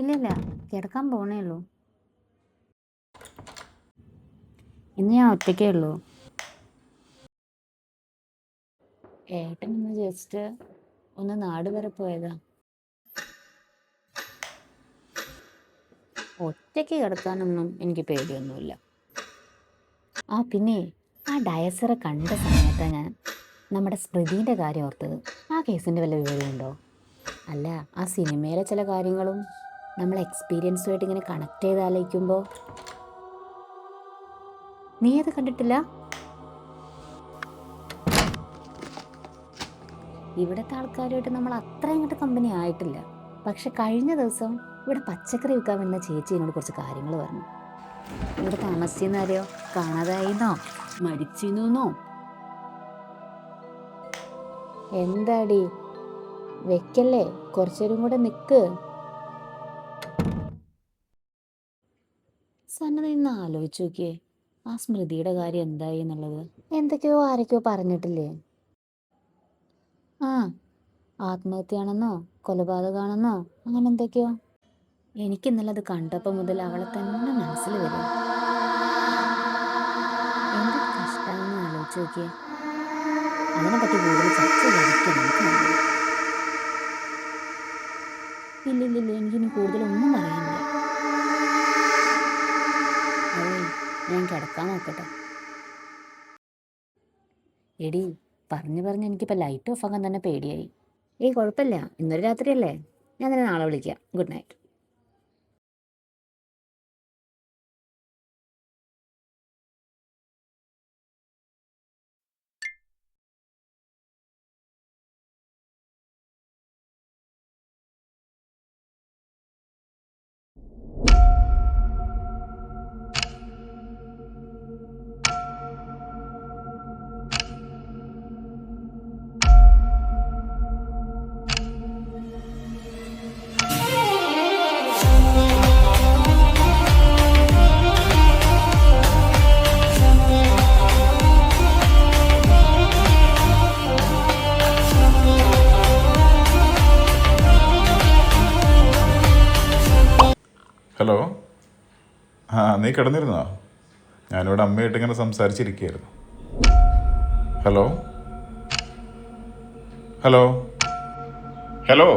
ഇല്ലില്ല, കിടക്കാൻ പോണേ ഉള്ളൂ. ഇന്ന് ഞാൻ ഒറ്റയ്ക്കേ ഉള്ളൂ. ഏട്ടൻ ഇന്ന് ജസ്റ്റ് ഒന്ന് നാട് വരെ പോയതാ. ഒറ്റയ്ക്ക് കിടക്കാനൊന്നും എനിക്ക് പേടിയൊന്നുമില്ല. പിന്നെ ആ ഡയസറെ കണ്ട സമയത്താണ് ഞാൻ നമ്മുടെ സ്മൃതിൻ്റെ കാര്യം ഓർത്തത്. ആ കേസിൻ്റെ വല്ല വിവരമുണ്ടോ? അല്ല, ആ സിനിമയിലെ ചില കാര്യങ്ങളും നമ്മൾ എക്സ്പീരിയൻസുമായിട്ട് ഇങ്ങനെ കണക്ട് ചെയ്ത് ആലോചിക്കുമ്പോൾ. നീ അത് കണ്ടിട്ടില്ല? ഇവിടുത്തെ ആൾക്കാരുമായിട്ട് നമ്മൾ അത്ര അങ്ങോട്ട് കമ്പനി ആയിട്ടില്ല. പക്ഷെ കഴിഞ്ഞ ദിവസം ഇവിടെ പച്ചക്കറി വിൽക്കാൻ വരുന്ന ചേച്ചി എന്നോട് കുറച്ച് കാര്യങ്ങൾ പറഞ്ഞു. ഇവിടെ താമസിച്ചെന്നാരെയോ കാണാതായിന്നോ മരിച്ചിരുന്നോ. എന്താടി വെക്കല്ലേ, കുറച്ചേരും കൂടെ നിൽക്ക്. സന്നദ്ധ ഇന്ന് ആലോചിച്ച് നോക്കിയേ, ആ സ്മൃതിയുടെ കാര്യം എന്തായി എന്നുള്ളത്. എന്തൊക്കെയോ ആരൊക്കെയോ പറഞ്ഞിട്ടില്ലേ? ആത്മഹത്യയാണെന്നോ കൊലപാതകമാണെന്നോ അങ്ങനെ എന്തൊക്കെയോ. എനിക്കിന്നലെ അത് കണ്ടപ്പോൾ മുതൽ അവളെ തന്നെ മനസ്സിൽ വരും. എന്ത് കഷ്ടമാണെന്ന് ആലോചിച്ച് നോക്കിയേ. അതിനെപ്പറ്റി കൂടുതൽ ചർച്ച ചെയ്തിരിക്കും നമുക്ക് നല്ലത്. ഇല്ലില്ലില്ല, എനിക്കിനി കൂടുതലൊന്നും പറയാനില്ല. അതേ, ഞാൻ കിടക്കാൻ നോക്കട്ടെ. എടി, പറഞ്ഞ് എനിക്കിപ്പോൾ ലൈറ്റ് ഓഫ് ആക്കാൻ തന്നെ പേടിയായി. കുഴപ്പമില്ല, ഇന്നൊരു രാത്രിയല്ലേ, ഞാൻ തന്നെ നാളെ വിളിക്കാം. Good night. ഹലോ. നീ കിടന്നിരുന്നോ? ഞാനിവിടെ അമ്മയായിട്ട് ഇങ്ങനെ സംസാരിച്ചിരിക്കുകയായിരുന്നു. Hello hello hello